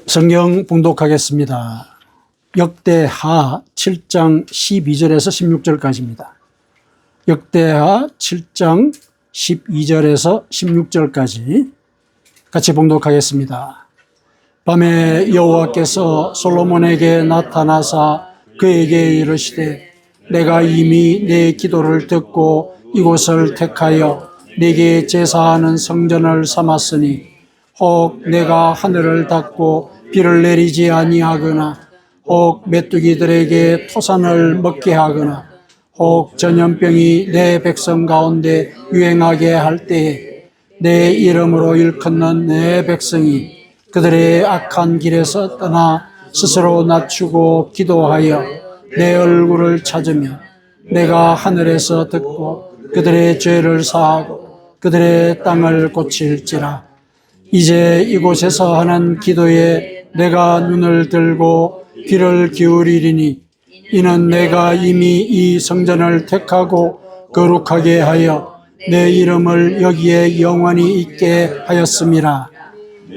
성경 봉독하겠습니다. 역대하 7장 12절에서 16절까지입니다. 역대하 7장 12절에서 16절까지 같이 봉독하겠습니다. 밤에 여호와께서 솔로몬에게 나타나사 그에게 이르시되 내가 이미 내 기도를 듣고 이곳을 택하여 내게 제사하는 성전을 삼았으니 혹 내가 하늘을 닫고 비를 내리지 아니하거나 혹 메뚜기들에게 토산을 먹게 하거나 혹 전염병이 내 백성 가운데 유행하게 할 때에 내 이름으로 일컫는 내 백성이 그들의 악한 길에서 떠나 스스로 낮추고 기도하여 내 얼굴을 찾으며 내가 하늘에서 듣고 그들의 죄를 사하고 그들의 땅을 고칠지라. 이제 이곳에서 하는 기도에 내가 눈을 들고 귀를 기울이리니 이는 내가 이미 이 성전을 택하고 거룩하게 하여 내 이름을 여기에 영원히 있게 하였음이라.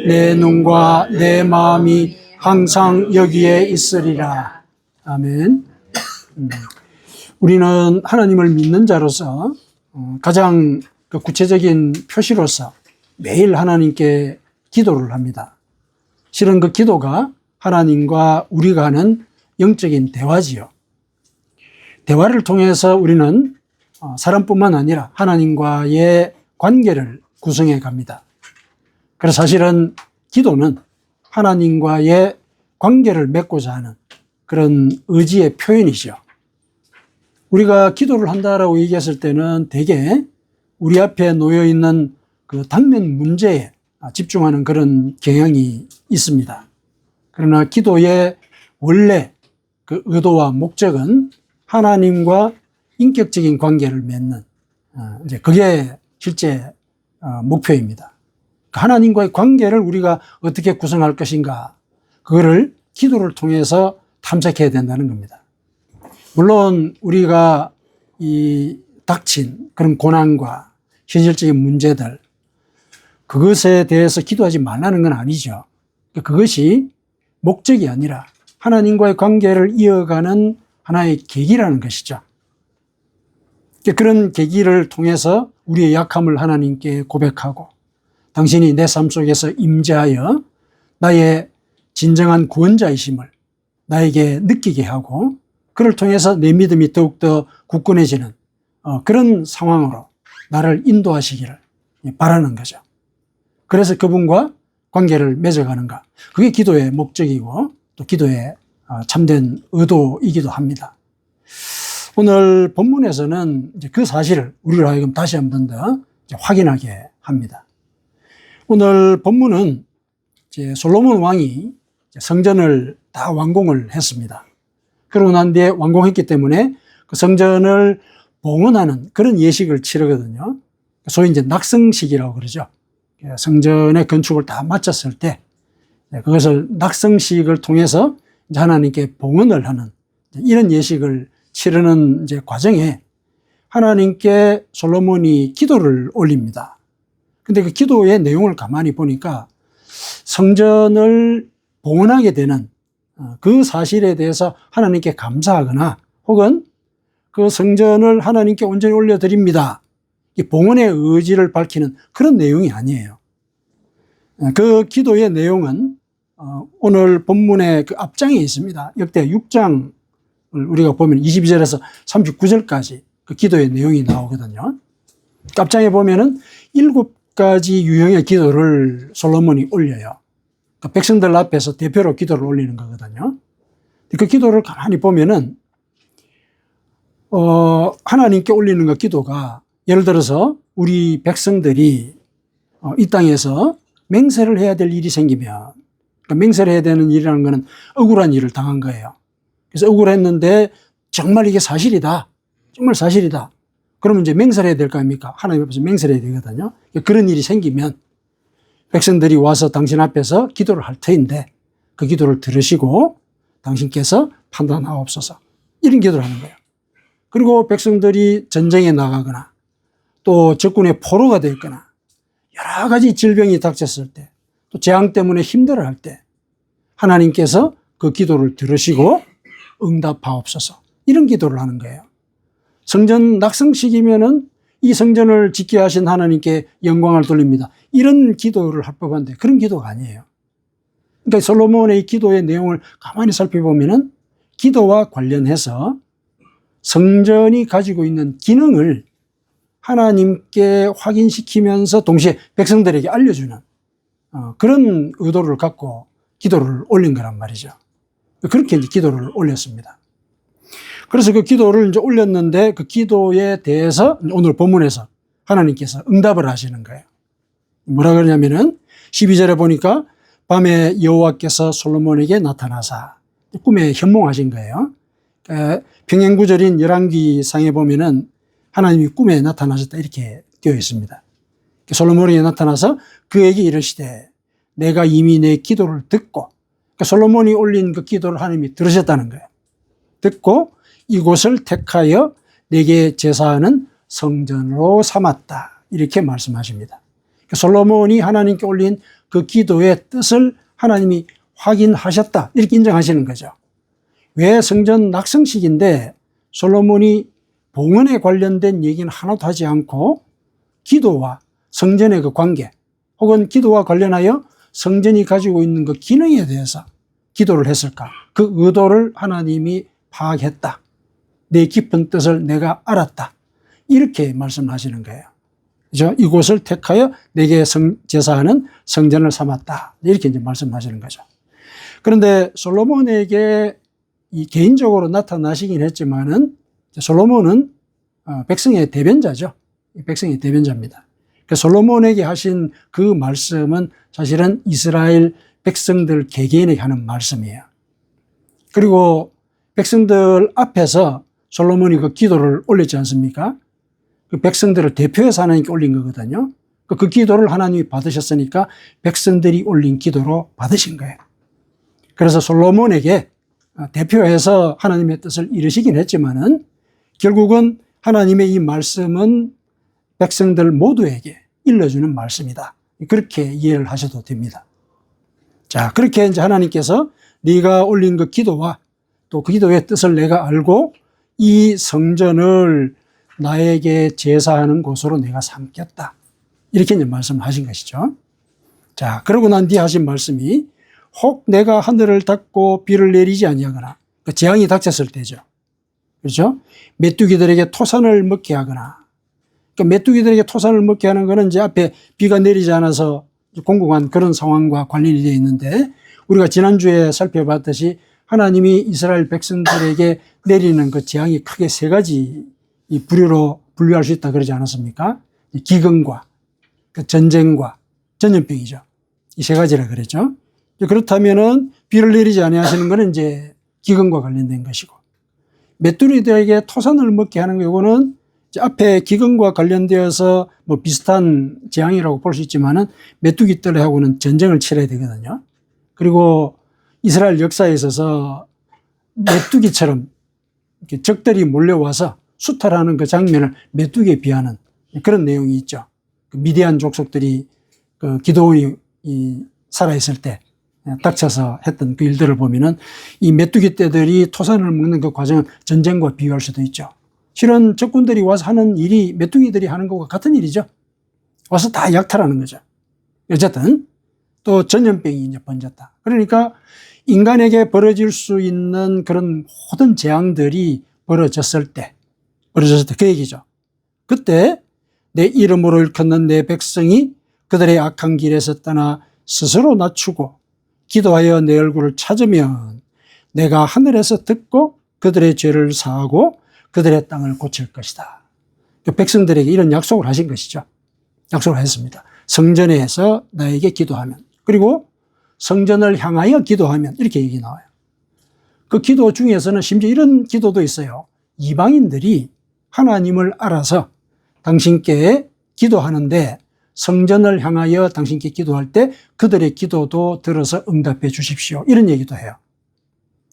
내 눈과 내 마음이 항상 여기에 있으리라. 아멘. 우리는 하나님을 믿는 자로서 가장 구체적인 표시로서 매일 하나님께 기도를 합니다. 실은 그 기도가 하나님과 우리가 하는 영적인 대화지요. 대화를 통해서 우리는 사람뿐만 아니라 하나님과의 관계를 구성해 갑니다. 그래서 사실은 기도는 하나님과의 관계를 맺고자 하는 그런 의지의 표현이죠. 우리가 기도를 한다라고 얘기했을 때는 대개 우리 앞에 놓여 있는 그 당면 문제에 집중하는 그런 경향이 있습니다. 그러나 기도의 원래 그 의도와 목적은 하나님과 인격적인 관계를 맺는 이제 그게 실제 목표입니다. 하나님과의 관계를 우리가 어떻게 구성할 것인가, 그거를 기도를 통해서 탐색해야 된다는 겁니다. 물론 우리가 이 닥친 그런 고난과 현실적인 문제들, 그것에 대해서 기도하지 말라는 건 아니죠. 그것이 목적이 아니라 하나님과의 관계를 이어가는 하나의 계기라는 것이죠. 그런 계기를 통해서 우리의 약함을 하나님께 고백하고 당신이 내 삶 속에서 임재하여 나의 진정한 구원자이심을 나에게 느끼게 하고 그를 통해서 내 믿음이 더욱더 굳건해지는 그런 상황으로 나를 인도하시기를 바라는 거죠. 그래서 그분과 관계를 맺어가는가, 그게 기도의 목적이고 또 기도의 참된 의도이기도 합니다. 오늘 본문에서는 이제 그 사실을 우리로 하여금 다시 한 번 더 확인하게 합니다. 오늘 본문은 이제 솔로몬 왕이 성전을 다 완공을 했습니다. 그러고 난 뒤에 완공했기 때문에 그 성전을 봉헌하는 그런 예식을 치르거든요. 소위 이제 낙성식이라고 그러죠. 성전의 건축을 다 마쳤을 때 그것을 낙성식을 통해서 이제 하나님께 봉헌을 하는 이런 예식을 치르는 이제 과정에 하나님께 솔로몬이 기도를 올립니다. 근데 그 기도의 내용을 가만히 보니까 성전을 봉헌하게 되는 그 사실에 대해서 하나님께 감사하거나 혹은 그 성전을 하나님께 온전히 올려드립니다, 이 봉헌의 의지를 밝히는 그런 내용이 아니에요. 그 기도의 내용은 오늘 본문의 그 앞장에 있습니다. 역대 6장을 우리가 보면 22절에서 39절까지 그 기도의 내용이 나오거든요. 앞장에 보면은 7가지 유형의 기도를 솔로몬이 올려요. 그러니까 백성들 앞에서 대표로 기도를 올리는 거거든요. 그 기도를 가만히 보면은 하나님께 올리는 그 기도가 예를 들어서 우리 백성들이 이 땅에서 맹세를 해야 될 일이 생기면, 그러니까 맹세를 해야 되는 일이라는 것은 억울한 일을 당한 거예요. 그래서 억울했는데 정말 이게 사실이다, 정말 사실이다, 그러면 이제 맹세를 해야 될 거 아닙니까? 하나님 앞에서 맹세를 해야 되거든요. 그런 일이 생기면 백성들이 와서 당신 앞에서 기도를 할 터인데 그 기도를 들으시고 당신께서 판단하옵소서, 이런 기도를 하는 거예요. 그리고 백성들이 전쟁에 나가거나 또 적군의 포로가 되거나 여러 가지 질병이 닥쳤을 때 또 재앙 때문에 힘들어할 때 하나님께서 그 기도를 들으시고 응답하옵소서. 이런 기도를 하는 거예요. 성전 낙성식이면은 이 성전을 짓게 하신 하나님께 영광을 돌립니다. 이런 기도를 할 법한데 그런 기도가 아니에요. 그러니까 솔로몬의 기도의 내용을 가만히 살펴보면은 기도와 관련해서 성전이 가지고 있는 기능을 하나님께 확인시키면서 동시에 백성들에게 알려주는 그런 의도를 갖고 기도를 올린 거란 말이죠. 그렇게 이제 기도를 올렸습니다. 그래서 그 기도를 이제 올렸는데 그 기도에 대해서 오늘 본문에서 하나님께서 응답을 하시는 거예요. 뭐라 그러냐면은 12절에 보니까 밤에 여호와께서 솔로몬에게 나타나사 꿈에 현몽하신 거예요. 평행구절인 열왕기상에 보면은 하나님이 꿈에 나타나셨다 이렇게 되어 있습니다. 솔로몬에게 나타나서 그에게 이르시되 내가 이미 내 기도를 듣고 솔로몬이 올린 그 기도를 하나님이 들으셨다는 거예요. 듣고 이곳을 택하여 내게 제사하는 성전으로 삼았다 이렇게 말씀하십니다. 솔로몬이 하나님께 올린 그 기도의 뜻을 하나님이 확인하셨다 이렇게 인정하시는 거죠. 왜 성전 낙성식인데 솔로몬이 봉헌에 관련된 얘기는 하나도 하지 않고 기도와 성전의 그 관계 혹은 기도와 관련하여 성전이 가지고 있는 그 기능에 대해서 기도를 했을까? 그 의도를 하나님이 파악했다. 내 깊은 뜻을 내가 알았다. 이렇게 말씀하시는 거예요. 그죠? 이곳을 택하여 내게 제사하는 성전을 삼았다. 이렇게 이제 말씀하시는 거죠. 그런데 솔로몬에게 개인적으로 나타나시긴 했지만은 솔로몬은 백성의 대변자죠. 백성의 대변자입니다. 솔로몬에게 하신 그 말씀은 사실은 이스라엘 백성들 개개인에게 하는 말씀이에요. 그리고 백성들 앞에서 솔로몬이 그 기도를 올렸지 않습니까? 그 백성들을 대표해서 하나님께 올린 거거든요. 그 기도를 하나님이 받으셨으니까 백성들이 올린 기도로 받으신 거예요. 그래서 솔로몬에게 대표해서 하나님의 뜻을 이루시긴 했지만은 결국은 하나님의 이 말씀은 백성들 모두에게 일러주는 말씀이다. 그렇게 이해를 하셔도 됩니다. 자, 그렇게 이제 하나님께서 네가 올린 그 기도와 또 그 기도의 뜻을 내가 알고 이 성전을 나에게 제사하는 곳으로 내가 삼겠다. 이렇게 이제 말씀하신 것이죠. 자, 그러고 난 뒤에 하신 말씀이 혹 내가 하늘을 닫고 비를 내리지 아니하거나 그 재앙이 닥쳤을 때죠. 그렇죠? 메뚜기들에게 토산을 먹게 하거나 그러니까 메뚜기들에게 토산을 먹게 하는 것은 이제 앞에 비가 내리지 않아서 공공한 그런 상황과 관련이 되어 있는데 우리가 지난주에 살펴봤듯이 하나님이 이스라엘 백성들에게 내리는 그 재앙이 크게 세 가지 이 부류로 분류할 수 있다 그러지 않았습니까? 기근과 그 전쟁과 전염병이죠. 이 세 가지라 그랬죠. 그렇다면은 비를 내리지 아니하시는 것은 이제 기근과 관련된 것이고 메뚜기들에게 토산을 먹게 하는 경우는 앞에 기근과 관련되어서 뭐 비슷한 재앙이라고 볼 수 있지만은 메뚜기들하고는 전쟁을 치러야 되거든요. 그리고 이스라엘 역사에 있어서 메뚜기처럼 이렇게 적들이 몰려와서 수탈하는 그 장면을 메뚜기에 비하는 그런 내용이 있죠. 그 미디안 족속들이 그 기드온이 살아있을 때 닥쳐서 했던 그 일들을 보면은 이 메뚜기 떼들이 토산을 먹는 그 과정은 전쟁과 비유할 수도 있죠. 실은 적군들이 와서 하는 일이 메뚜기들이 하는 것과 같은 일이죠. 와서 다 약탈하는 거죠. 어쨌든 또 전염병이 이제 번졌다. 그러니까 인간에게 벌어질 수 있는 그런 모든 재앙들이 벌어졌을 때 그 얘기죠. 그때 내 이름으로 일컫는 내 백성이 그들의 악한 길에서 떠나 스스로 낮추고 기도하여 내 얼굴을 찾으면 내가 하늘에서 듣고 그들의 죄를 사하고 그들의 땅을 고칠 것이다. 백성들에게 이런 약속을 하신 것이죠. 약속을 했습니다. 성전에서 나에게 기도하면 그리고 성전을 향하여 기도하면 이렇게 얘기 나와요. 그 기도 중에서는 심지어 이런 기도도 있어요. 이방인들이 하나님을 알아서 당신께 기도하는데 성전을 향하여 당신께 기도할 때 그들의 기도도 들어서 응답해 주십시오. 이런 얘기도 해요.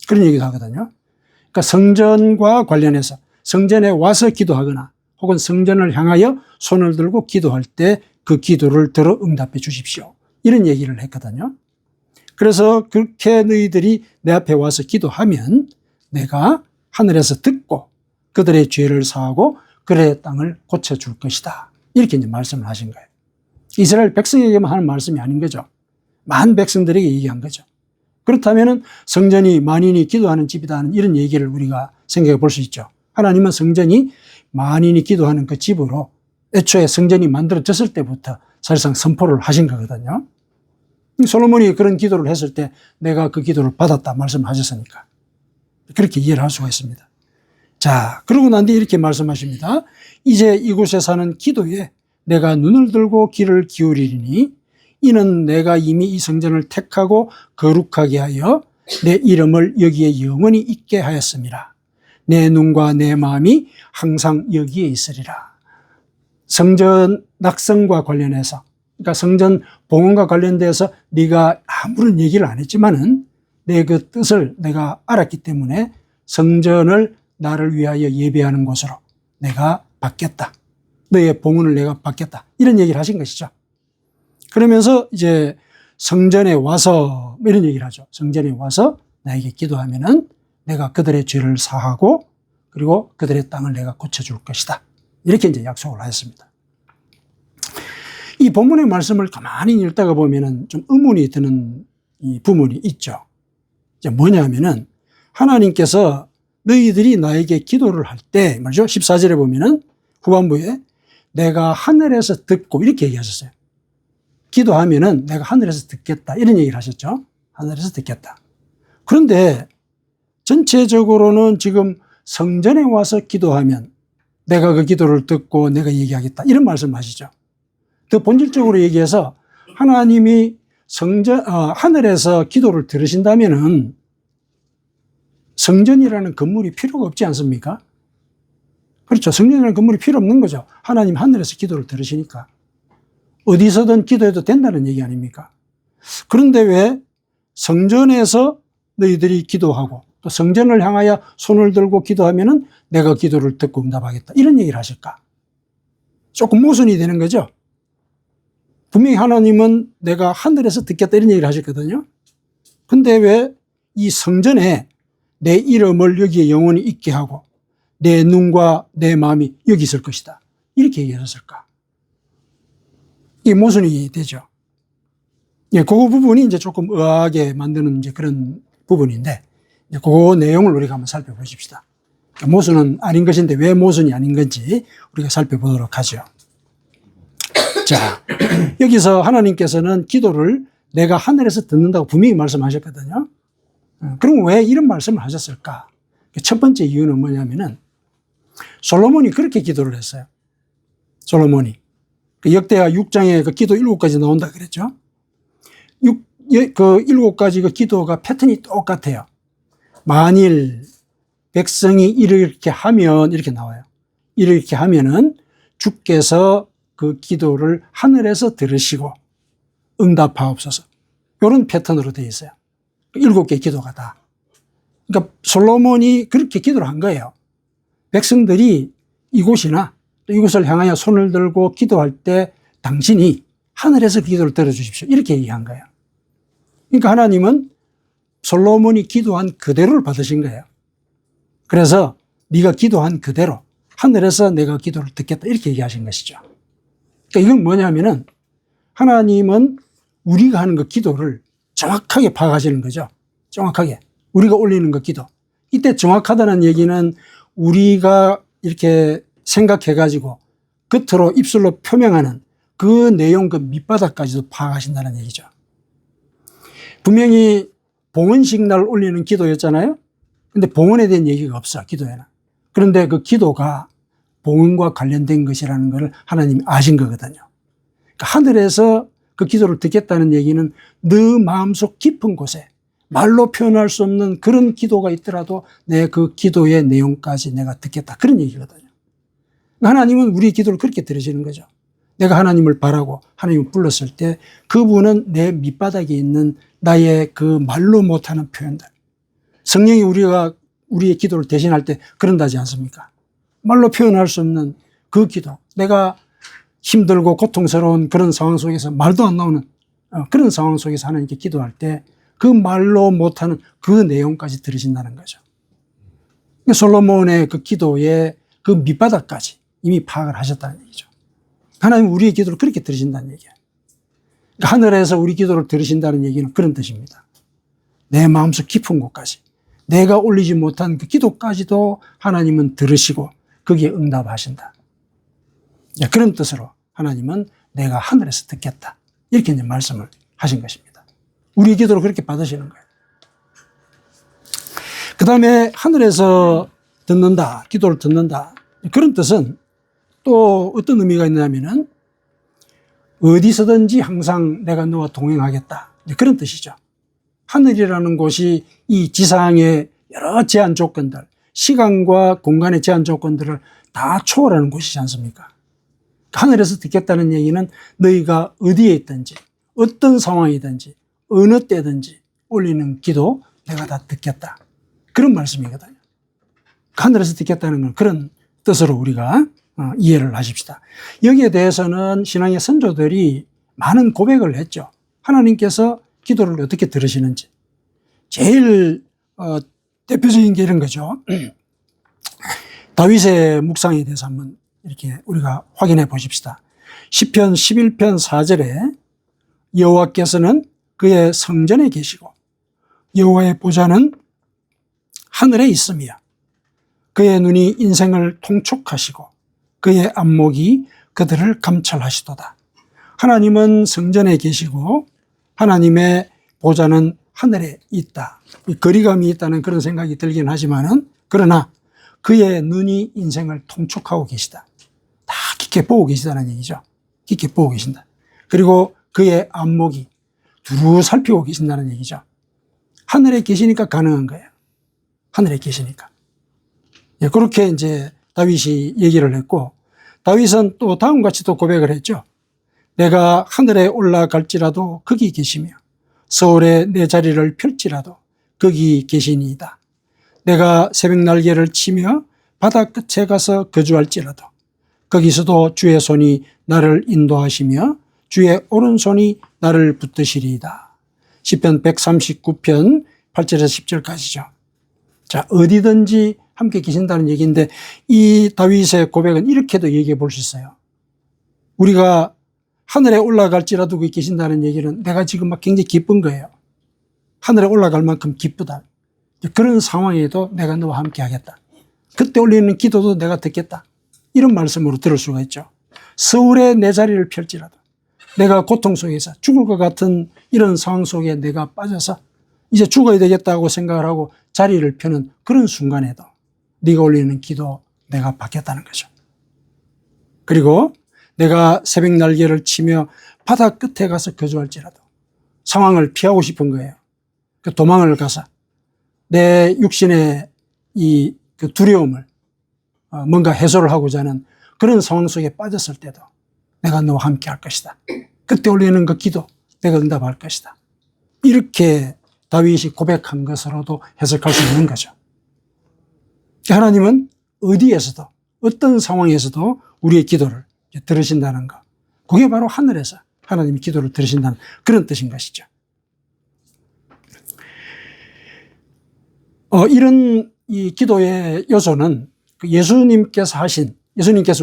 그런 얘기도 하거든요. 그러니까 성전과 관련해서 성전에 와서 기도하거나 혹은 성전을 향하여 손을 들고 기도할 때 그 기도를 들어 응답해 주십시오. 이런 얘기를 했거든요. 그래서 그렇게 너희들이 내 앞에 와서 기도하면 내가 하늘에서 듣고 그들의 죄를 사하고 그들의 땅을 고쳐줄 것이다. 이렇게 이제 말씀을 하신 거예요. 이스라엘 백성에게만 하는 말씀이 아닌 거죠. 많은 백성들에게 얘기한 거죠. 그렇다면 성전이 만인이 기도하는 집이다는 이런 얘기를 우리가 생각해 볼 수 있죠. 하나님은 성전이 만인이 기도하는 그 집으로 애초에 성전이 만들어졌을 때부터 사실상 선포를 하신 거거든요. 솔로몬이 그런 기도를 했을 때 내가 그 기도를 받았다 말씀하셨으니까 그렇게 이해를 할 수가 있습니다. 자, 그러고 난 뒤에 이렇게 말씀하십니다. 이제 이곳에 사는 기도에 내가 눈을 들고 귀를 기울이리니 이는 내가 이미 이 성전을 택하고 거룩하게 하여 내 이름을 여기에 영원히 있게 하였습니다. 내 눈과 내 마음이 항상 여기에 있으리라. 성전 낙성과 관련해서, 그러니까 성전 봉헌과 관련돼서 네가 아무런 얘기를 안 했지만은 내 그 뜻을 내가 알았기 때문에 성전을 나를 위하여 예배하는 곳으로 내가 바뀌었다. 너의 봉헌을 내가 받겠다. 이런 얘기를 하신 것이죠. 그러면서 이제 성전에 와서 이런 얘기를 하죠. 성전에 와서 나에게 기도하면은 내가 그들의 죄를 사하고 그리고 그들의 땅을 내가 고쳐줄 것이다. 이렇게 이제 약속을 하였습니다. 이 본문의 말씀을 가만히 읽다가 보면은 좀 의문이 드는 이 부분이 있죠. 이제 뭐냐면은 하나님께서 너희들이 나에게 기도를 할 때 말이죠. 14절에 보면은 후반부에 내가 하늘에서 듣고 이렇게 얘기하셨어요. 기도하면은 내가 하늘에서 듣겠다. 이런 얘기를 하셨죠. 하늘에서 듣겠다. 그런데 전체적으로는 지금 성전에 와서 기도하면 내가 그 기도를 듣고 내가 얘기하겠다. 이런 말씀을 하시죠. 더 본질적으로 얘기해서 하나님이 하늘에서 기도를 들으신다면은 성전이라는 건물이 필요가 없지 않습니까? 그렇죠. 성전이라는 건물이 필요 없는 거죠. 하나님 하늘에서 기도를 들으시니까. 어디서든 기도해도 된다는 얘기 아닙니까? 그런데 왜 성전에서 너희들이 기도하고 또 성전을 향하여 손을 들고 기도하면은 내가 기도를 듣고 응답하겠다. 이런 얘기를 하실까? 조금 모순이 되는 거죠. 분명히 하나님은 내가 하늘에서 듣겠다 이런 얘기를 하셨거든요. 근데 왜 이 성전에 내 이름을 여기에 영원히 있게 하고 내 눈과 내 마음이 여기 있을 것이다. 이렇게 얘기하셨을까? 이게 모순이 되죠. 예, 그 부분이 이제 조금 의아하게 만드는 이제 그런 부분인데, 이제 그 내용을 우리가 한번 살펴보십시다. 모순은 아닌 것인데 왜 모순이 아닌 건지 우리가 살펴보도록 하죠. 자, 여기서 하나님께서는 기도를 내가 하늘에서 듣는다고 분명히 말씀하셨거든요. 그럼 왜 이런 말씀을 하셨을까? 첫 번째 이유는 뭐냐면은 솔로몬이 그렇게 기도를 했어요. 솔로몬이. 그 역대하 6장에 그 기도 7가지 나온다 그랬죠. 그 7가지 그 기도가 패턴이 똑같아요. 만일 백성이 이렇게 하면 이렇게 나와요. 이렇게 하면은 주께서 그 기도를 하늘에서 들으시고 응답하옵소서. 이런 패턴으로 되어 있어요. 7개의 기도가 다. 그러니까 솔로몬이 그렇게 기도를 한 거예요. 백성들이 이곳이나 또 이곳을 향하여 손을 들고 기도할 때 당신이 하늘에서 기도를 들어주십시오. 이렇게 얘기한 거예요. 그러니까 하나님은 솔로몬이 기도한 그대로를 받으신 거예요. 그래서 네가 기도한 그대로 하늘에서 내가 기도를 듣겠다. 이렇게 얘기하신 것이죠. 그러니까 이건 뭐냐면은 하나님은 우리가 하는 그 기도를 정확하게 파악하시는 거죠. 정확하게. 우리가 올리는 그 기도. 이때 정확하다는 얘기는 우리가 이렇게 생각해가지고 겉으로 입술로 표명하는 그 내용 그 밑바닥까지도 파악하신다는 얘기죠. 분명히 봉헌식 날 올리는 기도였잖아요. 근데 봉헌에 대한 얘기가 없어, 기도에는. 그런데 그 기도가 봉헌과 관련된 것이라는 것을 하나님이 아신 거거든요. 그러니까 하늘에서 그 기도를 듣겠다는 얘기는 너 마음속 깊은 곳에 말로 표현할 수 없는 그런 기도가 있더라도 내 그 기도의 내용까지 내가 듣겠다. 그런 얘기거든요. 하나님은 우리의 기도를 그렇게 들으시는 거죠. 내가 하나님을 바라고 하나님을 불렀을 때 그분은 내 밑바닥에 있는 나의 그 말로 못하는 표현들. 성령이 우리의 기도를 대신할 때 그런다지 않습니까? 말로 표현할 수 없는 그 기도. 내가 힘들고 고통스러운 그런 상황 속에서 말도 안 나오는 그런 상황 속에서 하나님께 기도할 때 그 말로 못하는 그 내용까지 들으신다는 거죠. 솔로몬의 그 기도의 그 밑바닥까지 이미 파악을 하셨다는 얘기죠. 하나님 우리의 기도를 그렇게 들으신다는 얘기예요. 그러니까 하늘에서 우리 기도를 들으신다는 얘기는 그런 뜻입니다. 내 마음속 깊은 곳까지 내가 올리지 못한 그 기도까지도 하나님은 들으시고 거기에 응답하신다. 그런 뜻으로 하나님은 내가 하늘에서 듣겠다. 이렇게 이제 말씀을 하신 것입니다. 우리 기도를 그렇게 받으시는 거예요. 그 다음에 하늘에서 듣는다, 기도를 듣는다. 그런 뜻은 또 어떤 의미가 있냐면은 어디서든지 항상 내가 너와 동행하겠다. 그런 뜻이죠. 하늘이라는 곳이 이 지상의 여러 제한 조건들, 시간과 공간의 제한 조건들을 다 초월하는 곳이지 않습니까? 하늘에서 듣겠다는 얘기는 너희가 어디에 있든지 어떤 상황이든지 어느 때든지 올리는 기도 내가 다 듣겠다. 그런 말씀이거든요. 하늘에서 듣겠다는 건 그런 뜻으로 우리가 이해를 하십시다. 여기에 대해서는 신앙의 선조들이 많은 고백을 했죠. 하나님께서 기도를 어떻게 들으시는지. 제일 대표적인 게 이런 거죠. 다윗의 묵상에 대해서 한번 이렇게 우리가 확인해 보십시다. 시편 11편 4절에 여호와께서는 그의 성전에 계시고 여호와의 보좌는 하늘에 있으며 그의 눈이 인생을 통촉하시고 그의 안목이 그들을 감찰하시도다. 하나님은 성전에 계시고 하나님의 보좌는 하늘에 있다. 거리감이 있다는 그런 생각이 들긴 하지만은 그러나 그의 눈이 인생을 통촉하고 계시다. 다 깊게 보고 계시다는 얘기죠. 깊게 보고 계신다. 그리고 그의 안목이 두루 살피고 계신다는 얘기죠. 하늘에 계시니까 가능한 거예요. 하늘에 계시니까. 그렇게 이제 다윗이 얘기를 했고, 다윗은 또 다음과 같이 또 고백을 했죠. 내가 하늘에 올라갈지라도 거기 계시며 서울에 내 자리를 펼지라도 거기 계시니이다. 내가 새벽 날개를 치며 바다 끝에 가서 거주할지라도 거기서도 주의 손이 나를 인도하시며 주의 오른손이 나를 붙드시리이다. 시편 139편 8절에서 10절까지죠. 자, 어디든지 함께 계신다는 얘기인데 이 다윗의 고백은 이렇게도 얘기해 볼 수 있어요. 우리가 하늘에 올라갈지라도 거기 계신다는 얘기는 내가 지금 막 굉장히 기쁜 거예요. 하늘에 올라갈 만큼 기쁘다. 그런 상황에도 내가 너와 함께 하겠다. 그때 올리는 기도도 내가 듣겠다. 이런 말씀으로 들을 수가 있죠. 서울에 내 자리를 펼지라도 내가 고통 속에서 죽을 것 같은 이런 상황 속에 내가 빠져서 이제 죽어야 되겠다고 생각을 하고 자리를 펴는 그런 순간에도 네가 올리는 기도 내가 받겠다는 거죠. 그리고 내가 새벽 날개를 치며 바다 끝에 가서 거주할지라도 상황을 피하고 싶은 거예요. 그 도망을 가서 내 육신의 그 두려움을 뭔가 해소를 하고자 하는 그런 상황 속에 빠졌을 때도 내가 너와 함께 할 것이다. 그때 올리는 그 기도 내가 응답할 것이다. 이렇게 다윗이 고백한 것으로도 해석할 수 있는 거죠. 하나님은 어디에서도 어떤 상황에서도 우리의 기도를 들으신다는 것. 그게 바로 하늘에서 하나님이 기도를 들으신다는 그런 뜻인 것이죠. 이런 이 기도의 요소는 예수님께서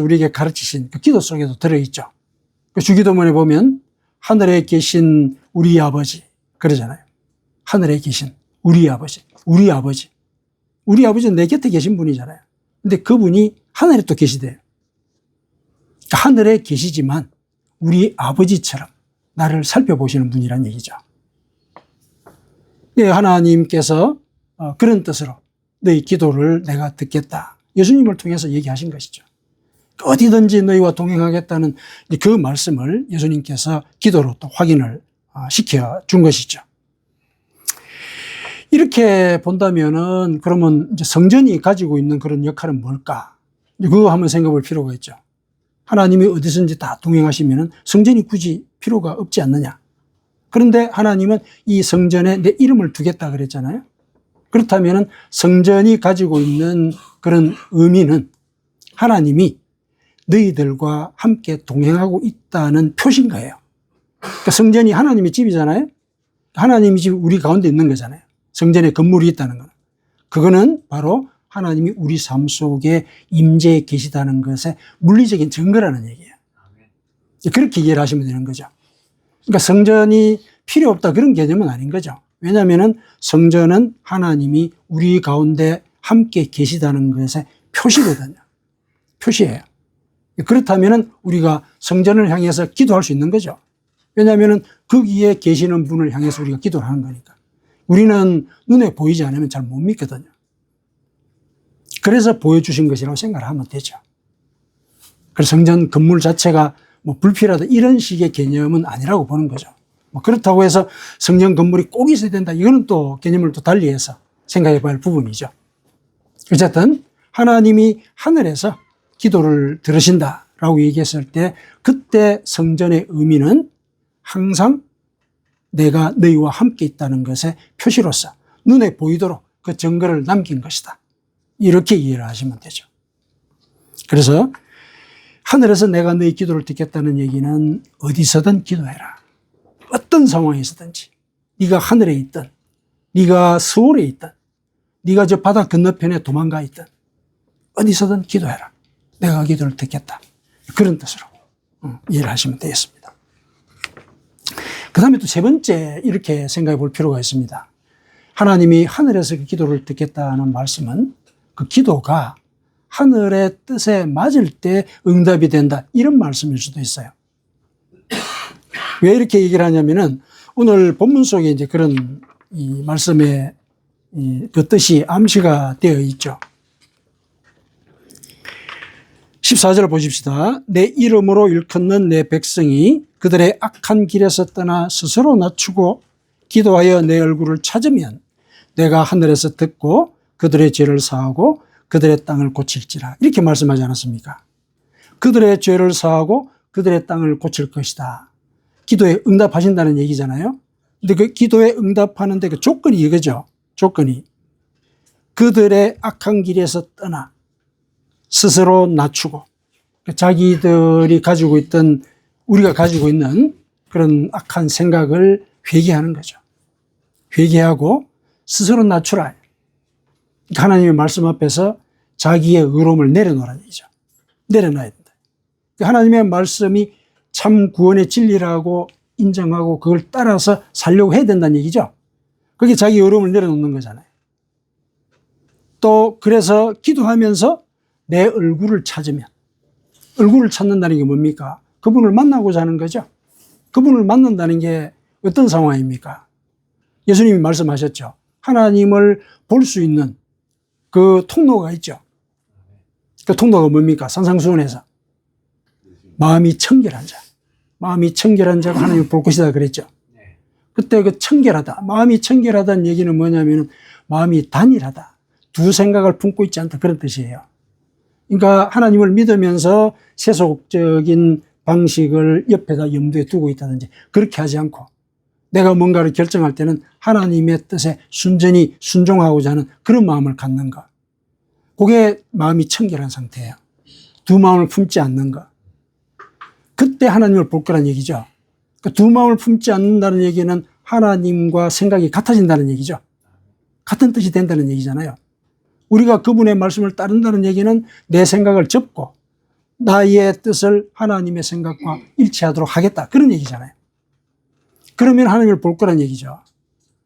우리에게 가르치신 그 기도 속에도 들어있죠. 그 주기도문에 보면 하늘에 계신 우리 아버지 그러잖아요. 하늘에 계신 우리 아버지. 우리 아버지는 내 곁에 계신 분이잖아요. 근데 그분이 하늘에 또 계시대요. 하늘에 계시지만 우리 아버지처럼 나를 살펴보시는 분이란 얘기죠. 하나님께서 그런 뜻으로 너희 기도를 내가 듣겠다. 예수님을 통해서 얘기하신 것이죠. 어디든지 너희와 동행하겠다는 그 말씀을 예수님께서 기도로 또 확인을 시켜준 것이죠. 이렇게 본다면은 그러면 이제 성전이 가지고 있는 그런 역할은 뭘까? 그거 한번 생각해 볼 필요가 있죠. 하나님이 어디선지 다 동행하시면은 성전이 굳이 필요가 없지 않느냐. 그런데 하나님은 이 성전에 내 이름을 두겠다 그랬잖아요. 그렇다면은 성전이 가지고 있는 그런 의미는 하나님이 너희들과 함께 동행하고 있다는 표시인 거예요. 그러니까 성전이 하나님의 집이잖아요. 하나님의 집 우리 가운데 있는 거잖아요. 성전에 건물이 있다는 거는. 그거는 바로 하나님이 우리 삶 속에 임재해 계시다는 것의 물리적인 증거라는 얘기예요. 그렇게 이해를 하시면 되는 거죠. 그러니까 성전이 필요 없다 그런 개념은 아닌 거죠. 왜냐하면 성전은 하나님이 우리 가운데 함께 계시다는 것의 표시거든요. 표시예요. 그렇다면 우리가 성전을 향해서 기도할 수 있는 거죠. 왜냐하면 거기에 계시는 분을 향해서 우리가 기도를 하는 거니까. 우리는 눈에 보이지 않으면 잘 못 믿거든요. 그래서 보여주신 것이라고 생각을 하면 되죠. 그래서 성전 건물 자체가 뭐 불필요하다 이런 식의 개념은 아니라고 보는 거죠. 뭐 그렇다고 해서 성전 건물이 꼭 있어야 된다. 이거는 또 개념을 또 달리해서 생각해 봐야 할 부분이죠. 어쨌든 하나님이 하늘에서 기도를 들으신다라고 얘기했을 때 그때 성전의 의미는 항상 내가 너희와 함께 있다는 것의 표시로서 눈에 보이도록 그 증거를 남긴 것이다. 이렇게 이해를 하시면 되죠. 그래서 하늘에서 내가 너희 기도를 듣겠다는 얘기는 어디서든 기도해라. 어떤 상황에서든지 네가 하늘에 있든 네가 서울에 있든 네가 저 바다 건너편에 도망가 있든 어디서든 기도해라. 내가 기도를 듣겠다. 그런 뜻으로 이해를 하시면 되겠습니다. 그 다음에 또 세 번째 이렇게 생각해 볼 필요가 있습니다. 하나님이 하늘에서 그 기도를 듣겠다는 말씀은 그 기도가 하늘의 뜻에 맞을 때 응답이 된다. 이런 말씀일 수도 있어요. 왜 이렇게 얘기를 하냐면은 오늘 본문 속에 이제 그런 이 말씀의 그 뜻이 암시가 되어 있죠. 14절 보십시다. 내 이름으로 일컫는 내 백성이 그들의 악한 길에서 떠나 스스로 낮추고 기도하여 내 얼굴을 찾으면 내가 하늘에서 듣고 그들의 죄를 사하고 그들의 땅을 고칠지라. 이렇게 말씀하지 않았습니까? 그들의 죄를 사하고 그들의 땅을 고칠 것이다. 기도에 응답하신다는 얘기잖아요. 근데 그 기도에 응답하는데 그 조건이 이거죠. 조건이. 그들의 악한 길에서 떠나 스스로 낮추고 자기들이 가지고 있던 우리가 가지고 있는 그런 악한 생각을 회개하는 거죠. 회개하고 스스로 낮추라. 하나님의 말씀 앞에서 자기의 의로움을 내려놓으라는 얘기죠. 내려놔야 된다. 하나님의 말씀이 참 구원의 진리라고 인정하고 그걸 따라서 살려고 해야 된다는 얘기죠. 그게 자기 의로움을 내려놓는 거잖아요. 또 그래서 기도하면서 내 얼굴을 찾으면 얼굴을 찾는다는 게 뭡니까? 그분을 만나고자 하는 거죠. 그분을 만난다는 게 어떤 상황입니까? 예수님이 말씀하셨죠. 하나님을 볼 수 있는 그 통로가 있죠. 그 통로가 뭡니까? 산상수훈에서 마음이 청결한 자. 마음이 청결한 자가 하나님을 볼 것이다 그랬죠. 그때 그 청결하다. 마음이 청결하다는 얘기는 뭐냐면 마음이 단일하다. 두 생각을 품고 있지 않다. 그런 뜻이에요. 그러니까 하나님을 믿으면서 세속적인 방식을 옆에다 염두에 두고 있다든지 그렇게 하지 않고 내가 뭔가를 결정할 때는 하나님의 뜻에 순전히 순종하고자 하는 그런 마음을 갖는 것. 그게 마음이 청결한 상태예요. 두 마음을 품지 않는 것. 그때 하나님을 볼 거란 얘기죠. 그러니까 두 마음을 품지 않는다는 얘기는 하나님과 생각이 같아진다는 얘기죠. 같은 뜻이 된다는 얘기잖아요. 우리가 그분의 말씀을 따른다는 얘기는 내 생각을 접고 나의 뜻을 하나님의 생각과 일치하도록 하겠다. 그런 얘기잖아요. 그러면 하나님을 볼 거란 얘기죠.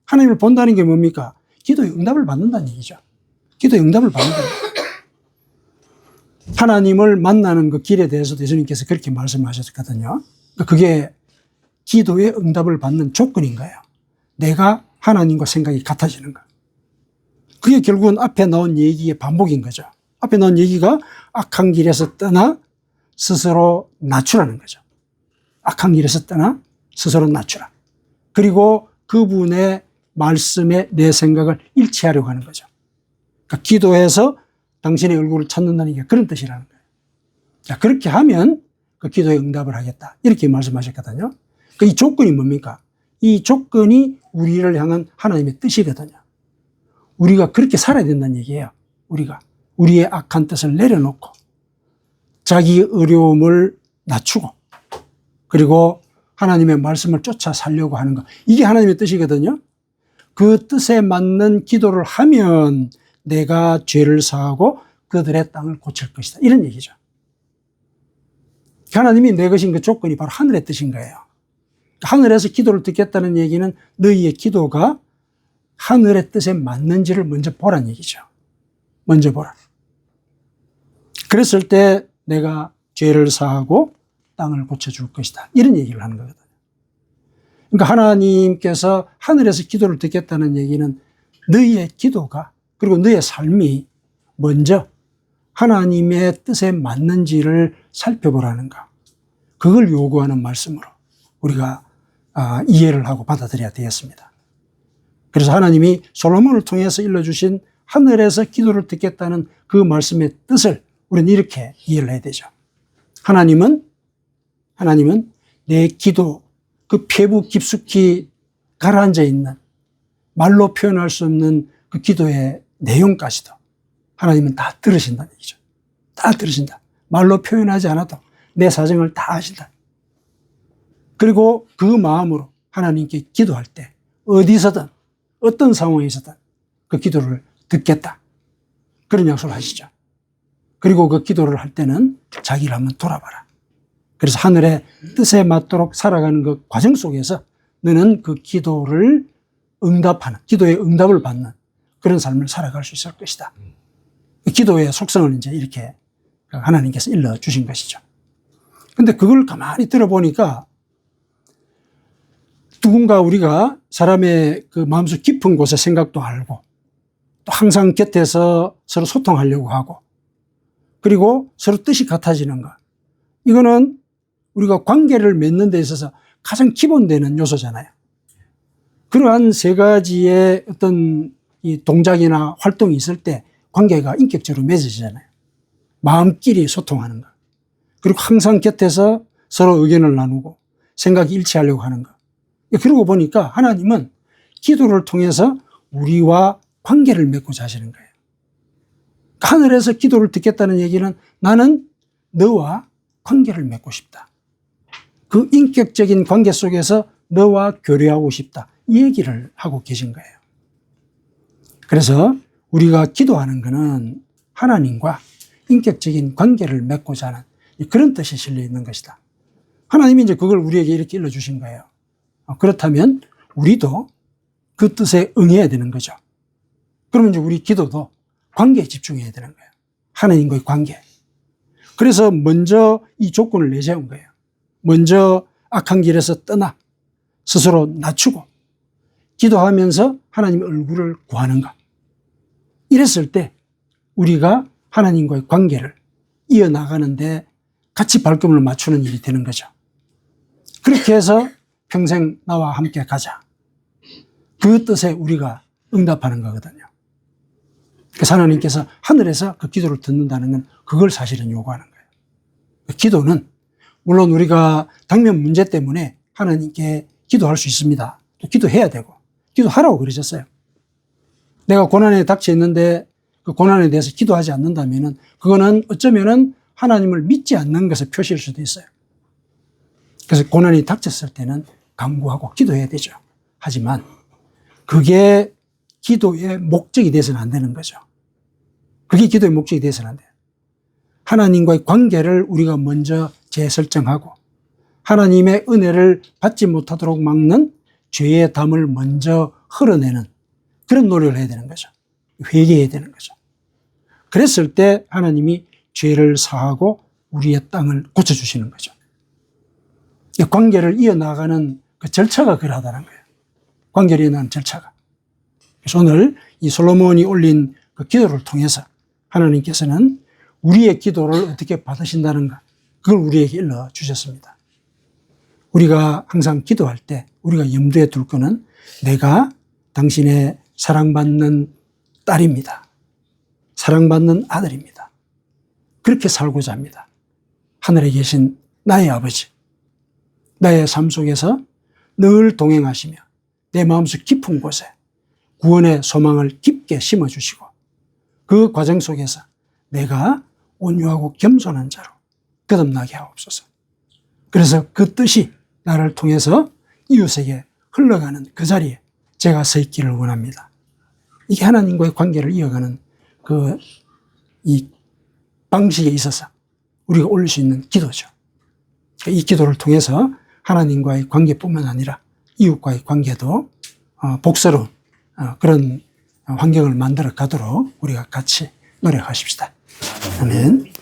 하나님을 본다는 게 뭡니까? 기도의 응답을 받는다는 얘기죠. 기도의 응답을 받는다는 얘기죠. 하나님을 만나는 그 길에 대해서도 예수님께서 그렇게 말씀하셨거든요. 그게 기도의 응답을 받는 조건인 거예요. 내가 하나님과 생각이 같아지는 거. 그게 결국은 앞에 나온 얘기의 반복인 거죠. 앞에 나온 얘기가 악한 길에서 떠나 스스로 낮추라는 거죠. 악한 길에서 떠나 스스로 낮추라. 그리고 그분의 말씀에 내 생각을 일치하려고 하는 거죠. 그러니까 기도해서 당신의 얼굴을 찾는다는 게 그런 뜻이라는 거예요. 자, 그렇게 하면 그 기도에 응답을 하겠다. 이렇게 말씀하셨거든요. 이 조건이 뭡니까? 이 조건이 우리를 향한 하나님의 뜻이거든요. 우리가 그렇게 살아야 된다는 얘기예요. 우리가. 우리의 악한 뜻을 내려놓고 자기 어려움을 낮추고 그리고 하나님의 말씀을 쫓아 살려고 하는 것. 이게 하나님의 뜻이거든요. 그 뜻에 맞는 기도를 하면 내가 죄를 사하고 그들의 땅을 고칠 것이다. 이런 얘기죠. 하나님이 내 것인 그 조건이 바로 하늘의 뜻인 거예요. 하늘에서 기도를 듣겠다는 얘기는 너희의 기도가 하늘의 뜻에 맞는지를 먼저 보란 얘기죠. 먼저 보라. 그랬을 때 내가 죄를 사하고 땅을 고쳐줄 것이다. 이런 얘기를 하는 거거든요. 그러니까 하나님께서 하늘에서 기도를 듣겠다는 얘기는 너희의 기도가 그리고 너희의 삶이 먼저 하나님의 뜻에 맞는지를 살펴보라는 거. 그걸 요구하는 말씀으로 우리가 이해를 하고 받아들여야 되겠습니다. 그래서 하나님이 솔로몬을 통해서 일러주신 하늘에서 기도를 듣겠다는 그 말씀의 뜻을 우리는 이렇게 이해를 해야 되죠. 하나님은 내 기도, 그 폐부 깊숙이 가라앉아 있는 말로 표현할 수 없는 그 기도의 내용까지도 하나님은 다 들으신다는 얘기죠. 다 들으신다. 말로 표현하지 않아도 내 사정을 다 아신다. 그리고 그 마음으로 하나님께 기도할 때 어디서든 어떤 상황에서든 그 기도를 듣겠다. 그런 약속을 하시죠. 그리고 그 기도를 할 때는 자기를 한번 돌아봐라. 그래서 하늘의 뜻에 맞도록 살아가는 그 과정 속에서 너는 그 기도를 응답하는, 기도의 응답을 받는 그런 삶을 살아갈 수 있을 것이다. 기도의 속성을 이제 이렇게 하나님께서 일러주신 것이죠. 근데 그걸 가만히 들어보니까 누군가 우리가 사람의 그 마음속 깊은 곳의 생각도 알고 또 항상 곁에서 서로 소통하려고 하고 그리고 서로 뜻이 같아지는 것. 이거는 우리가 관계를 맺는 데 있어서 가장 기본되는 요소잖아요. 그러한 세 가지의 어떤 이 동작이나 활동이 있을 때 관계가 인격적으로 맺어지잖아요. 마음끼리 소통하는 것. 그리고 항상 곁에서 서로 의견을 나누고 생각이 일치하려고 하는 것. 그러고 보니까 하나님은 기도를 통해서 우리와 관계를 맺고자 하시는 거예요. 하늘에서 기도를 듣겠다는 얘기는 나는 너와 관계를 맺고 싶다. 그 인격적인 관계 속에서 너와 교류하고 싶다. 이 얘기를 하고 계신 거예요. 그래서 우리가 기도하는 것은 하나님과 인격적인 관계를 맺고자 하는 그런 뜻이 실려 있는 것이다. 하나님이 이제 그걸 우리에게 이렇게 일러주신 거예요. 그렇다면 우리도 그 뜻에 응해야 되는 거죠. 그러면 이제 우리 기도도 관계에 집중해야 되는 거예요. 하나님과의 관계. 그래서 먼저 이 조건을 내세운 거예요. 먼저 악한 길에서 떠나 스스로 낮추고 기도하면서 하나님의 얼굴을 구하는 것. 이랬을 때 우리가 하나님과의 관계를 이어나가는데 같이 발걸음을 맞추는 일이 되는 거죠. 그렇게 해서 평생 나와 함께 가자. 그 뜻에 우리가 응답하는 거거든요. 그래서 하나님께서 하늘에서 그 기도를 듣는다는 건 그걸 사실은 요구하는 거예요. 기도는 물론 우리가 당면 문제 때문에 하나님께 기도할 수 있습니다. 또 기도해야 되고 기도하라고 그러셨어요. 내가 고난에 닥쳐 있는데 그 고난에 대해서 기도하지 않는다면은 그거는 어쩌면은 하나님을 믿지 않는 것의 표시일 수도 있어요. 그래서 고난이 닥쳤을 때는 간구하고 기도해야 되죠. 하지만 그게 기도의 목적이 돼서는 안 되는 거죠. 그게 기도의 목적이 돼서는 안 돼요. 하나님과의 관계를 우리가 먼저 재설정하고 하나님의 은혜를 받지 못하도록 막는 죄의 담을 먼저 흘러내는 그런 노력을 해야 되는 거죠. 회개해야 되는 거죠. 그랬을 때 하나님이 죄를 사하고 우리의 땅을 고쳐주시는 거죠. 관계를 이어나가는 그 절차가 그러하다는 거예요. 관계를 이어나가는 절차가. 그래서 오늘 이 솔로몬이 올린 그 기도를 통해서 하나님께서는 우리의 기도를 어떻게 받으신다는가, 그걸 우리에게 일러 주셨습니다. 우리가 항상 기도할 때 우리가 염두에 둘 거는 내가 당신의 사랑받는 딸입니다. 사랑받는 아들입니다. 그렇게 살고자 합니다. 하늘에 계신 나의 아버지, 나의 삶 속에서 늘 동행하시며 내 마음속 깊은 곳에 구원의 소망을 깊게 심어주시고 그 과정 속에서 내가 온유하고 겸손한 자로 거듭나게 하옵소서. 그래서 그 뜻이 나를 통해서 이웃에게 흘러가는 그 자리에 제가 서 있기를 원합니다. 이게 하나님과의 관계를 이어가는 이 방식에 있어서 우리가 올릴 수 있는 기도죠. 이 기도를 통해서 하나님과의 관계뿐만 아니라 이웃과의 관계도 복스러운 그런 환경을 만들어 가도록 우리가 같이 노력하십시다. 아멘.